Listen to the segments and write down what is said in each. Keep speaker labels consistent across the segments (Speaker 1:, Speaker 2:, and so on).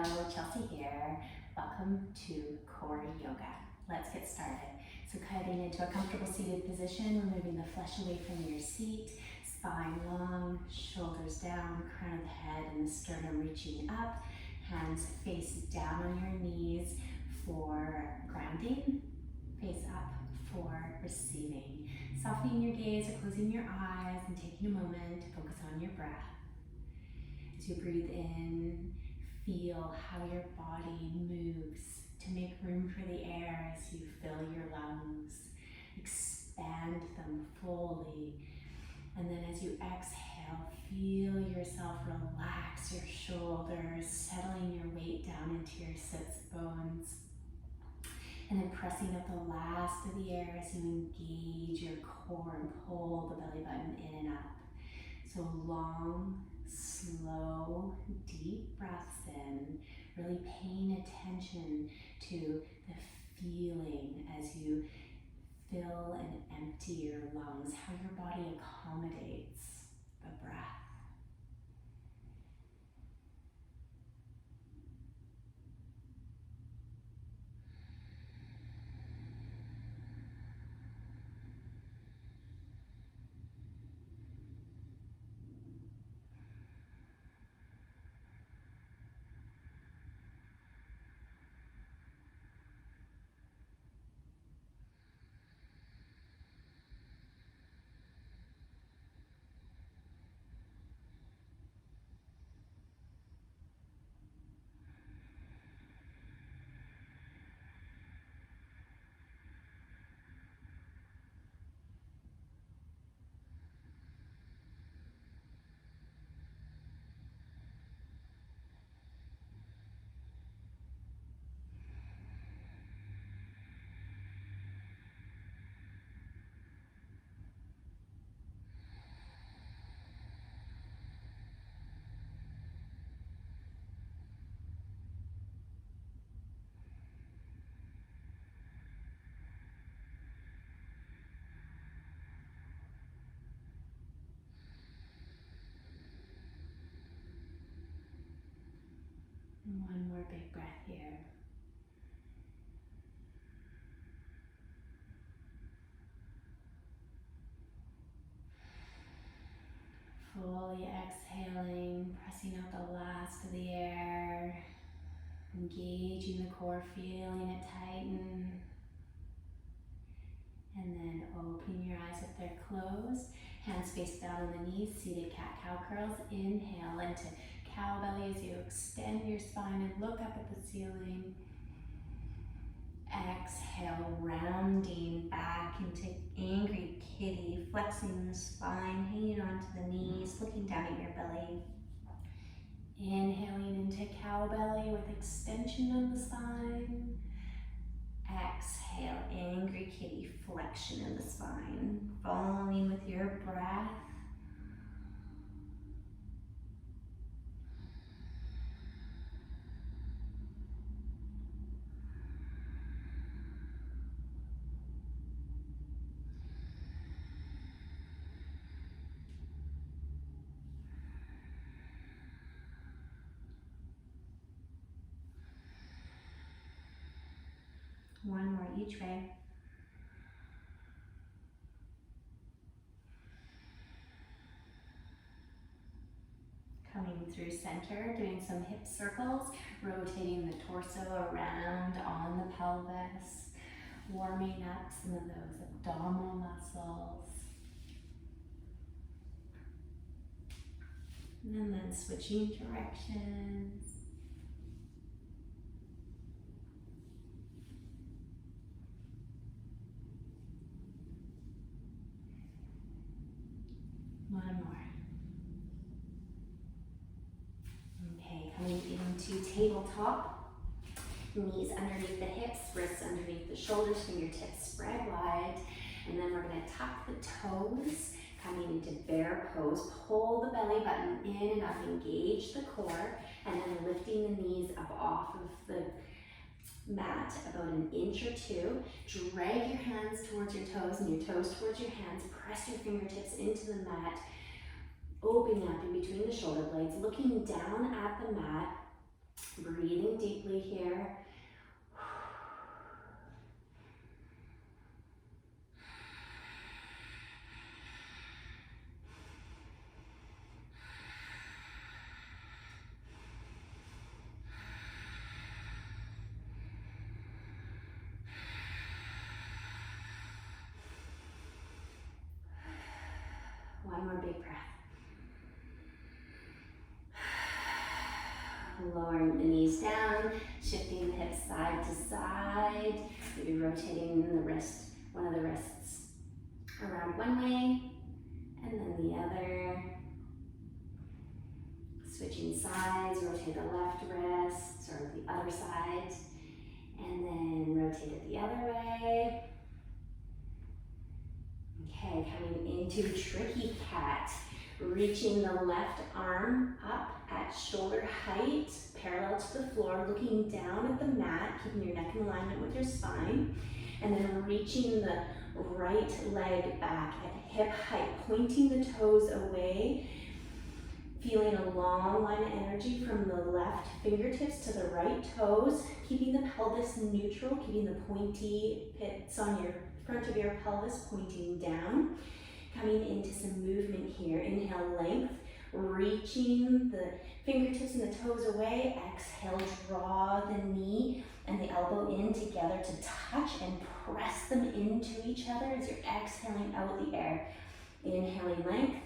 Speaker 1: Hello, Chelsea here. Welcome to Core Yoga. Let's get started. So getting into a comfortable seated position, removing the flesh away from your seat, spine long, shoulders down, crown of the head and the sternum reaching up, hands face down on your knees for grounding, face up for receiving. Softening your gaze or closing your eyes and taking a moment to focus on your breath. As you breathe in, feel how your body moves to make room for the air as you fill your lungs. Expand them fully. And then as you exhale, feel yourself relax your shoulders, settling your weight down into your sits bones. And then pressing up the last of the air as you engage your core and pull the belly button in and up. So long, slow, deep breaths in, really paying attention to the feeling as you fill and empty your lungs, how your body accommodates the breath. And one more big breath here. Fully exhaling, pressing out the last of the air, engaging the core, feeling it tighten. And then open your eyes if they're closed. Hands face down on the knees, seated cat-cow curls. Inhale into cow belly as you extend your spine and look up at the ceiling. Exhale, rounding back into angry kitty, flexing the spine, hanging onto the knees, looking down at your belly. Inhaling into cow belly with extension of the spine. Exhale, angry kitty, flexion in the spine, following with your breath. One more each way. Coming through center, doing some hip circles, rotating the torso around on the pelvis, warming up some of those abdominal muscles. And then switching directions. One more. Okay, coming into tabletop. Knees underneath the hips, wrists underneath the shoulders, fingertips spread wide. And then we're going to tuck the toes, coming into bear pose. Pull the belly button in and up, engage the core, and then lifting the knees up off of the mat about an inch or two. Drag your hands towards your toes and your toes towards your hands. Press your fingertips into the mat. Opening up in between the shoulder blades, looking down at the mat. Breathing deeply here. One more big breath. Lowering the knees down, shifting the hips side to side, maybe rotating the wrist, one of the wrists around one way and then the other. Switching sides, rotate the left wrist or the other side, and then rotate it the other way. Okay, coming into tricky cat. Reaching the left arm up at shoulder height, parallel to the floor, looking down at the mat, keeping your neck in alignment with your spine, and then reaching the right leg back at hip height, pointing the toes away, feeling a long line of energy from the left fingertips to the right toes, keeping the pelvis neutral, keeping the pointy pits on your front of your pelvis pointing down. Coming into some movement here. Inhale, length, reaching the fingertips and the toes away. Exhale, draw the knee and the elbow in together to touch and press them into each other as you're exhaling out the air. Inhaling, length.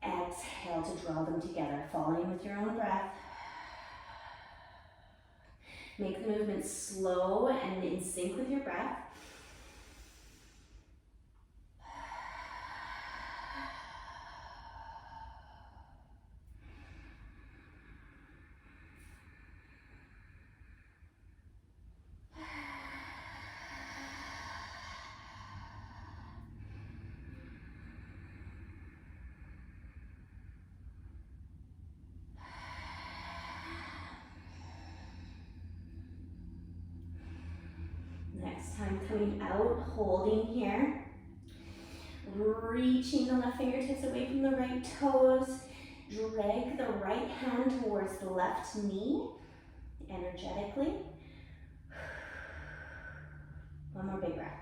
Speaker 1: Exhale to draw them together, falling with your own breath. Make the movement slow and in sync with your breath. Next time, coming out, holding here. Reaching the left fingertips away from the right toes. Drag the right hand towards the left knee, energetically. One more big breath.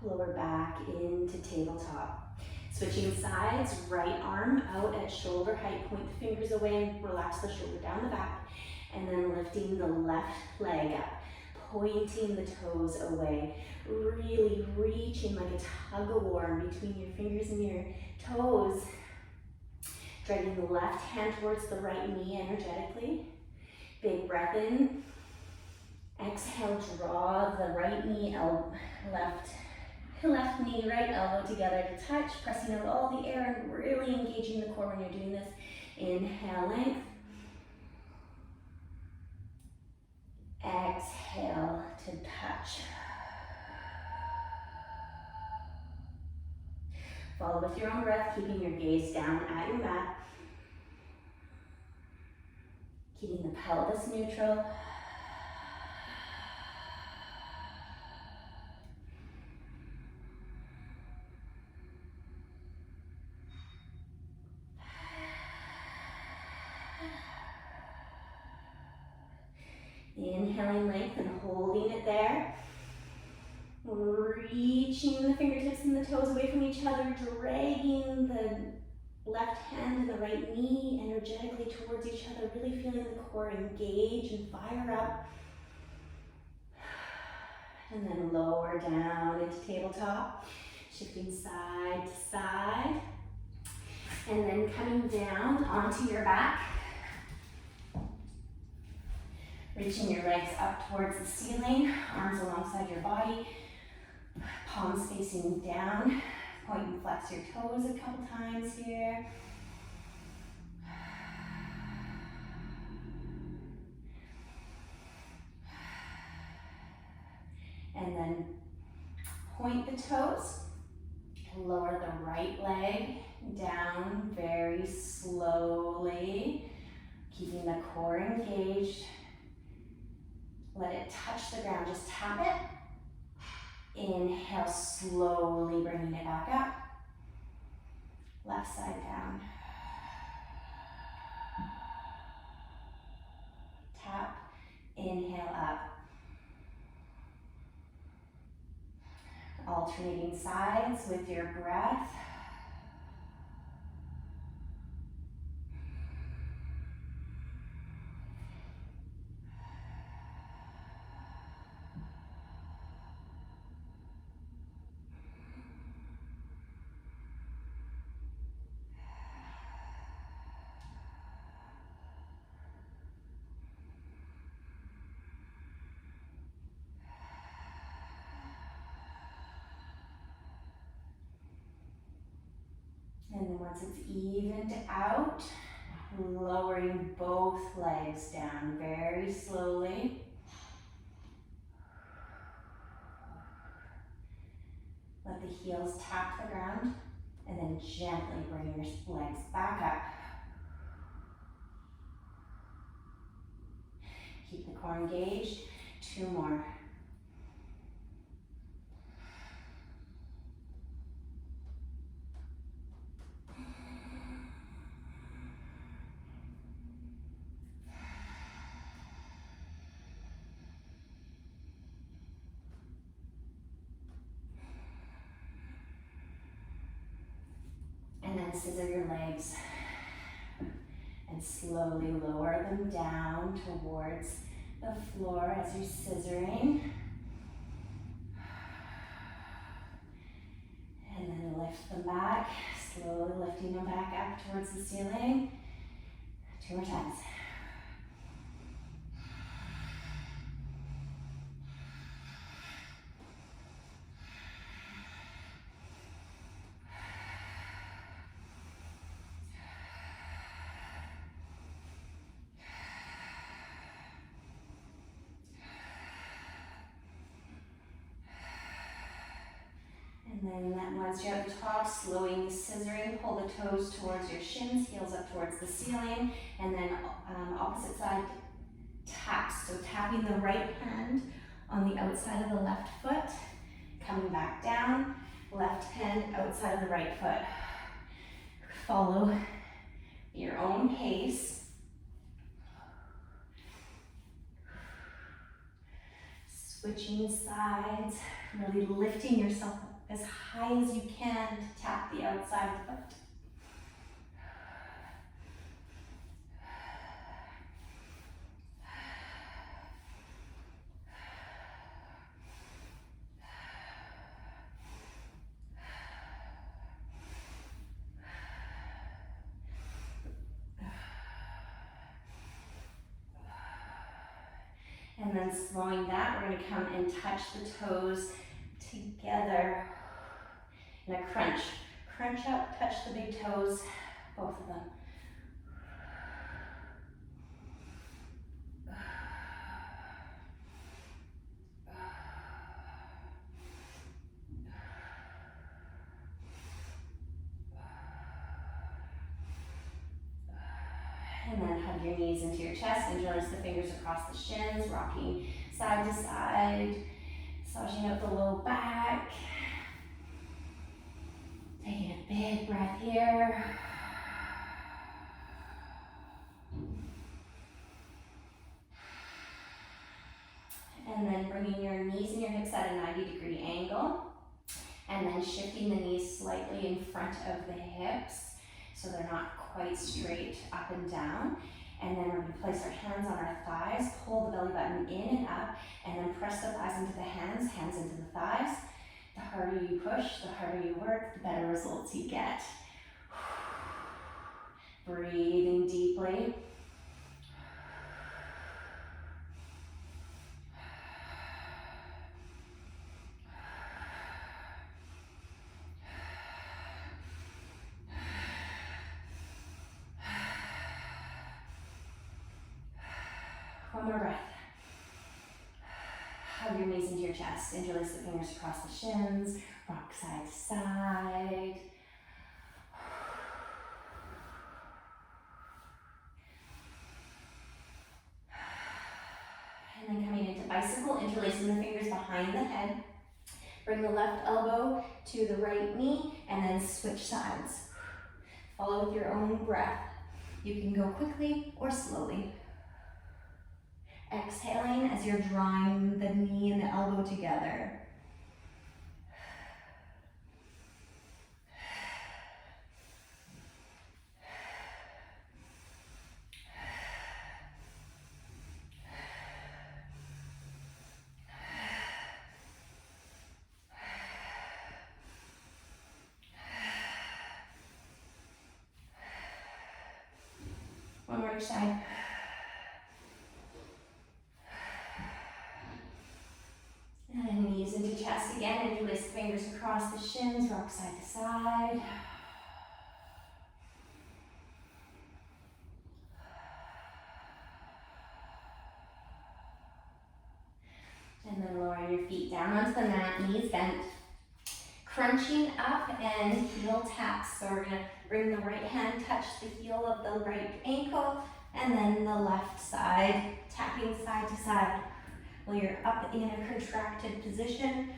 Speaker 1: Lower back into tabletop. Switching sides, right arm out at shoulder height, point the fingers away and relax the shoulder down the back. And then lifting the left leg up, pointing the toes away. Really reaching like a tug of war between your fingers and your toes. Dragging the left hand towards the right knee energetically. Big breath in. Exhale, draw the right knee, left knee, right elbow together to touch, pressing out all the air and really engaging the core when you're doing this. Inhale, length. Exhale to touch. Follow with your own breath, keeping your gaze down at your mat. Keeping the pelvis neutral. Inhaling length and holding it there. Reaching the fingertips and the toes away from each other, dragging the left hand and the right knee energetically towards each other, really feeling the core engage and fire up. And then lower down into tabletop, shifting side to side. And then coming down onto your back. Reaching your legs up towards the ceiling, arms alongside your body, palms facing down. Point and flex your toes a couple times here. And then point the toes. Lower the right leg down very slowly, keeping the core engaged. Let it touch the ground, just tap it. Inhale, slowly bringing it back up. Left side down. Tap, inhale up. Alternating sides with your breath. And then once it's evened out, lowering both legs down very slowly. Let the heels tap the ground, and then gently bring your legs back up. Keep the core engaged. 2 more. And then scissor your legs and slowly lower them down towards the floor as you're scissoring. And then lift them back, slowly lifting them back up towards the ceiling. 2 more times. And then once you're at the top, slowing the scissoring, pull the toes towards your shins, heels up towards the ceiling, and then opposite side taps. So tapping the right hand on the outside of the left foot, coming back down, left hand outside of the right foot. Follow your own pace. Switching sides, really lifting yourself up as high as you can to tap the outside foot. And then slowing that, we're going to come and touch the toes together in a crunch. Crunch up, touch the big toes, both of them. And then hug your knees into your chest and release the fingers across the shins, rocking side to side, massaging out the low back. Taking a big breath here. And then bringing your knees and your hips at a 90-degree angle. And then shifting the knees slightly in front of the hips so they're not quite straight up and down. And then we're going to place our hands on our thighs, pull the belly button in and up, and then press the thighs into the hands, hands into the thighs. The harder you push, the harder you work, the better results you get. Breathing deeply. One more breath. Hug your knees into your chest. Interlace the fingers across the shins. Rock side to side. And then coming into bicycle, interlacing the fingers behind the head. Bring the left elbow to the right knee and then switch sides. Follow with your own breath. You can go quickly or slowly. Exhaling as you're drawing the knee and the elbow together. One more each side. And then knees into chest again. Interlace the fingers across the shins, rock side to side. And then lower your feet down onto the mat, knees bent. Crunching up and heel taps. So we're gonna bring the right hand, touch the heel of the right ankle, and then the left side, tapping side to side. While you're up in a contracted position.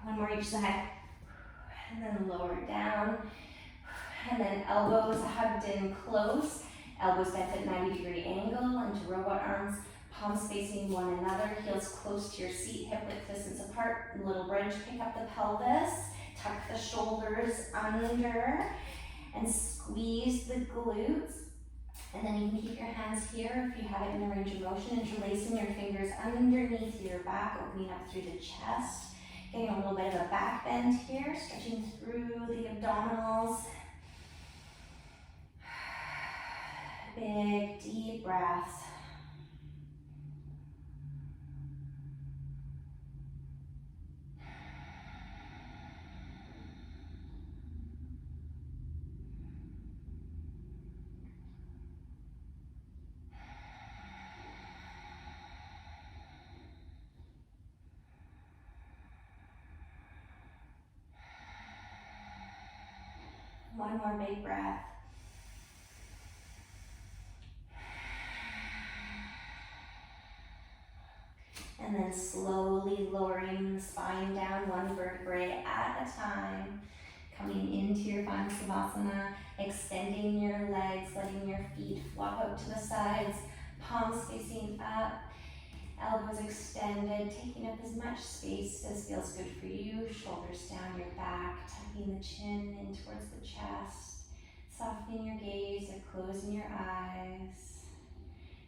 Speaker 1: One more each side. And then lower down. And then elbows hugged in close. Elbows bent at 90-degree angle into robot arms. Palms facing one another. Heels close to your seat, hip width distance apart. Little bridge, pick up the pelvis. Tuck the shoulders under. And squeeze the glutes. And then you can keep your hands here if you have it in a range of motion. Interlacing your fingers underneath your back, opening up through the chest. Getting a little bit of a back bend here, stretching through the abdominals. Big, deep breaths. One more big breath. And then slowly lowering the spine down one vertebrae at a time. Coming into your Savasana, extending your legs, letting your feet flop out to the sides, palms facing up, elbows extended, taking up as much space as feels good for you. Shoulders down your back, tucking the chin in towards the chest, softening your gaze or closing your eyes.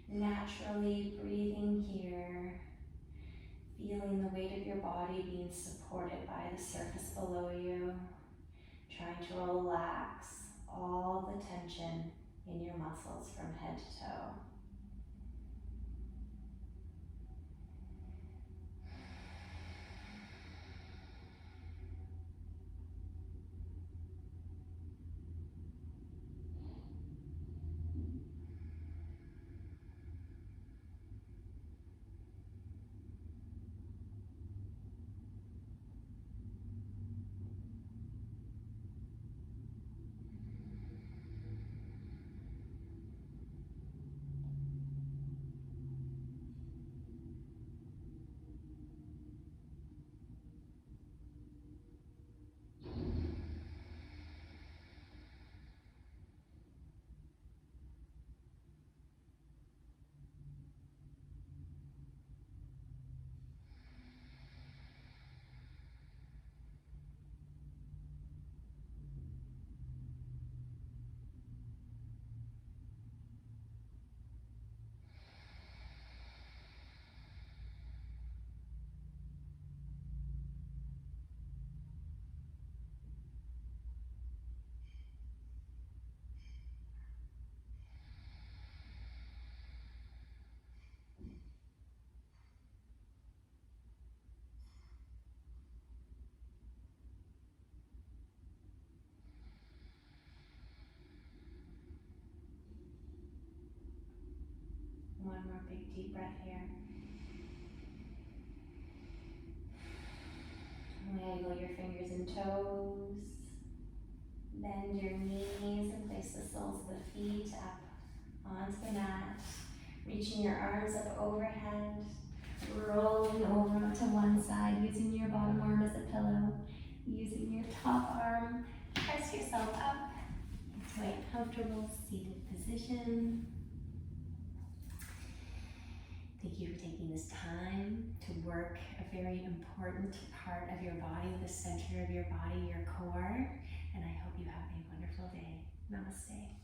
Speaker 1: Naturally breathing here, feeling the weight of your body being supported by the surface below you. Trying to relax all the tension in your muscles from head to toe. One more big deep breath here. wiggle your fingers and toes. Bend your knees and place the soles of the feet up onto the mat. Reaching your arms up overhead. Rolling over to one side, using your bottom arm as a pillow. Using your top arm, press yourself up into a comfortable seated position. Thank you for taking this time to work a very important part of your body, the center of your body, your core. And I hope you have a wonderful day. Namaste.